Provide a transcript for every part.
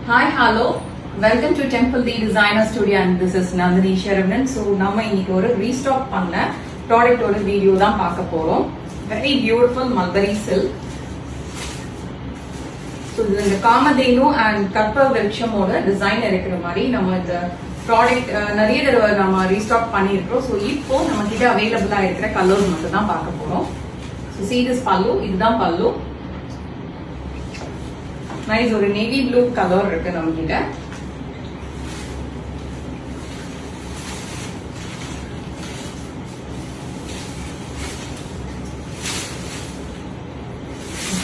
Hi, hello. Welcome to Temple D Designer Studio and this is Nandini Sharavan. So, நம்ம இன்னைக்கு ஒரு restock பண்ண ப்ராடக்ட்டோட video தான் பார்க்க போறோம். Very beautiful mulberry silk. So, இந்த காமதேனு and கற்பவருஷமோட டிசைன் இருக்கிற மாதிரி நம்ம இந்த ப்ராடக்ட் நிறைய தடவை நம்ம ரீஸ்டாக் பண்ணியிருக்கோம். ஸோ இப்போ நம்ம கிட்ட அவைலபிளா இருக்கிற கலர்ஸ் மட்டும் தான் பார்க்க போறோம். ஸோ see this பல்லு, இதுதான் பல்லு. நைஸ் ஒரு நேவி ப்ளூ கலர் இருக்கு நம்ம கிட்ட.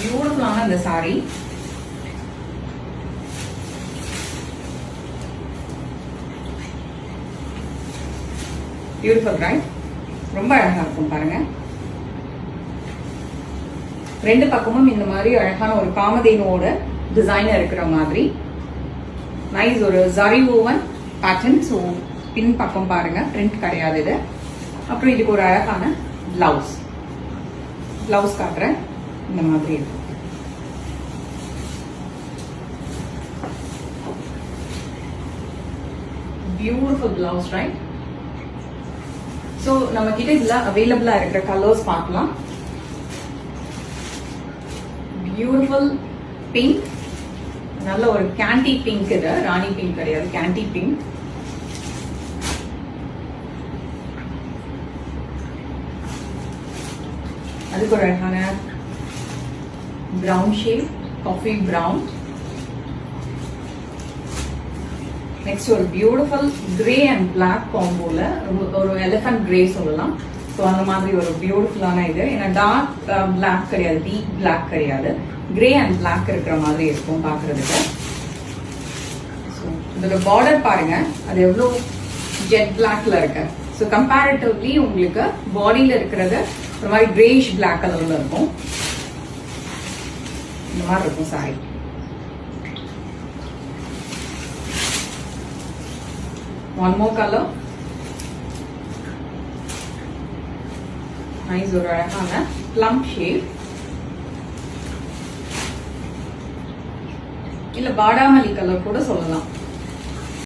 பியூட்டிஃபுல்லான இந்த சாரி. பியூட்டிஃபுல் ரைட், ரொம்ப அழகா இருக்கும் பாருங்க. ரெண்டு பக்கமும் இந்த மாதிரி அழகான ஒரு காமதேனுவோட டிசைன் இருக்கிற மாதிரி நைஸ் ஒரு ஜரி ஓவன் பேட்டர்ன். ஸோ பின் பக்கம் பாருங்க, பிரிண்ட் கிடையாது இது. அப்புறம் இதுக்கு ஒரு அழகான பிளவுஸ் காட்டுறேன். இந்த மாதிரி இருக்கு. Beautiful blouse right. ஸோ நம்ம கிட்ட இதுல அவைலபிளா இருக்கிற கலர்ஸ் பார்க்கலாம். பியூட்டிஃபுல் பிங்க், நல்ல ஒரு கேண்டி பிங்க். இது ராணி பிங்க் கிடையாது, கேண்டி பிங்க். அதுக்கு ஒரு அழகான brown shade, coffee brown. Next ஒரு பியூட்டிஃபுல் கிரே அண்ட் பிளாக் காம்போல ஒரு எலிஃபண்ட் கிரே சொல்லலாம். ஸோ அந்த மாதிரி ஒரு பியூட்டிஃபுல்லான இது. ஏன்னா டார்க் பிளாக் கிடையாது, டீப் பிளாக் கிடையாது, கிரே அண்ட் பிளாக் இருக்கிற மாதிரி இருக்கும் பாக்குறதுக்கு. ஸோ இதோட பார்டர் பாருங்க, அது எவ்வளோ ஜெட் பிளாக்ல இருக்கு. ஸோ கம்பேரிட்டிவ்லி உங்களுக்கு பாடியில இருக்கிறது ஒரு மாதிரி கிரேஷ் பிளாக் கலர்ல இருக்கும். இந்த மாதிரி இருக்கும் sorry. One more colour. Nice ஒரு அழகான பிளம் ஷேட், இல்ல பாடாமல்லி கலர் கூட சொல்லலாம்.